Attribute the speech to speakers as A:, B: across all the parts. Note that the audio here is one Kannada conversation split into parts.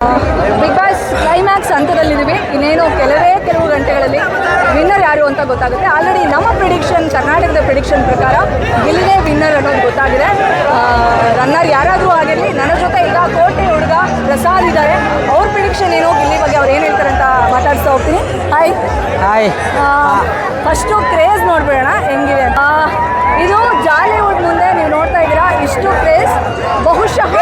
A: Big boss climax ಹಂತದಲ್ಲಿದ್ದೀವಿ. ಇನ್ನೇನು ಕೆಲವು ಗಂಟೆಗಳಲ್ಲಿ ವಿನ್ನರ್ ಯಾರು ಅಂತ ಗೊತ್ತಾಗುತ್ತೆ. ಆಲ್ರೆಡಿ ನಮ್ಮ ಪ್ರಿಡಿಕ್ಷನ್, ಕರ್ನಾಟಕದ ಪ್ರಿಡಿಕ್ಷನ್ ಪ್ರಕಾರ ಗಿಲ್ಲಿನೇ ವಿನ್ನರ್ ಅನ್ನೋದು ಗೊತ್ತಾಗಿದೆ. ರನ್ನರ್ ಯಾರಾದರೂ ಆಗಿರಲಿ, ನನ್ನ ಜೊತೆ ಈಗ ಕೋಟೆ ಹುಡುಗ ಪ್ರಸಾದ್ ಇದ್ದಾರೆ. ಅವ್ರ ಪ್ರಿಡಿಕ್ಷನ್ ಏನೋ ಗಿಲ್ಲಿ ಬಗ್ಗೆ ಅವ್ರು ಏನು ಹೇಳ್ತಾರೆ ಅಂತ ಮಾತಾಡ್ತಾ ಹೋಗ್ತೀನಿ. Hi hi. ಫಸ್ಟು ಕ್ರೇಜ್ ನೋಡ್ಬೇಡ ಹೆಂಗಿದೆ. ಇದು ಜಾಲಿವುಡ್ ಮುಂದೆ ನೀವು ನೋಡ್ತಾ ಇದ್ದೀರಾ, ಇಷ್ಟು ಕ್ರೇಜ್ ಬಹುಶಃ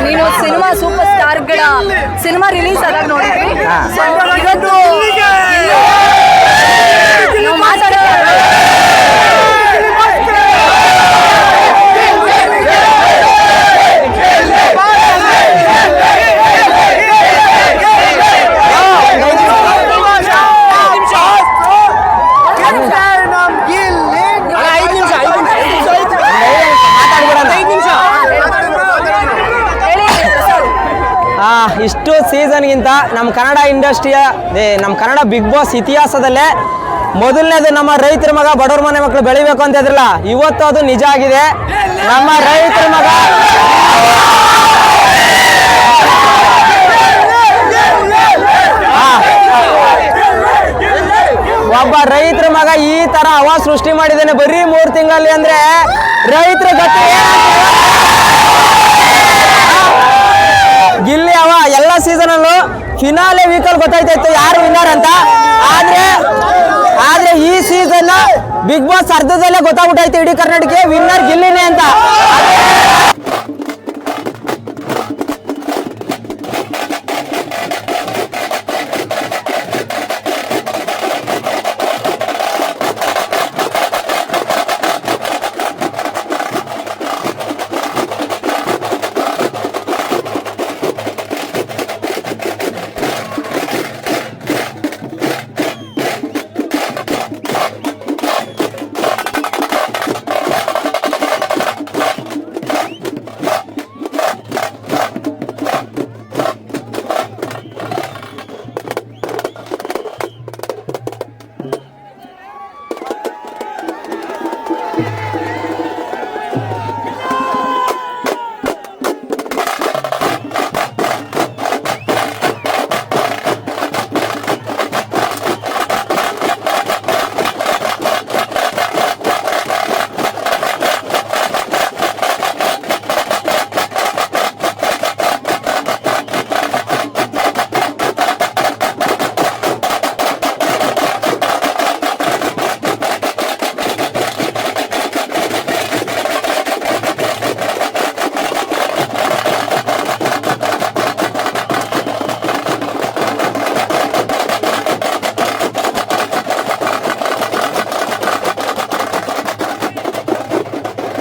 A: ನೀನು ಸಿನಿಮಾ ಸೂಪರ್ ಸ್ಟಾರ್ಗಳ ಸಿನಿಮಾ ರಿಲೀಸ್ ಆದಾಗ ನೋಡಿದ್ವಿ. ಇವತ್ತು ನಾವು ಮಾತಾಡೋ
B: ಇಷ್ಟು ಸೀಸನ್ಗಿಂತ ನಮ್ಮ ಕನ್ನಡ ಇಂಡಸ್ಟ್ರಿಯ ನಮ್ಮ ಕನ್ನಡ ಬಿಗ್ ಬಾಸ್ ಇತಿಹಾಸದಲ್ಲೇ ಮೊದಲನೇದು ನಮ್ಮ ರೈತರ ಮಗ ಬಡವ್ರ ಮನೆ ಮಕ್ಕಳು ಬೆಳಿಬೇಕು ಅಂತ ಇದ್ರಲ್ಲ, ಇವತ್ತು ಅದು ನಿಜ ಆಗಿದೆ. ನಮ್ಮ ರೈತರ ಮಗ ಒಬ್ಬ ರೈತರ ಮಗ ಈ ತರ ಹವಾ ಸೃಷ್ಟಿ ಮಾಡಿದ್ದಾನೆ ಬರೀ 3 ತಿಂಗಳಲ್ಲಿ. ಅಂದ್ರೆ ರೈತರ ಗತಿ ಗಿಲ್ಲಿ ಅವ ಎಲ್ಲ ಸೀಸನಲ್ಲೂ ಫಿನಾಲೆ ವೀಕಲ್ಲಿ ಗೊತ್ತಾಯ್ತಾಯ್ತು ಯಾರು ವಿನ್ನರ್ ಅಂತ. ಆದ್ರೆ ಈ ಸೀಸನ್ ಬಿಗ್ ಬಾಸ್ ಅರ್ಧದಲ್ಲೇ ಗೊತ್ತಾಗ್ಬಿಟ್ಟಾಯ್ತು ಇಡೀ ಕರ್ನಾಟಕಕ್ಕೆ ವಿನ್ನರ್ ಗಿಲ್ಲಿನೇ ಅಂತ.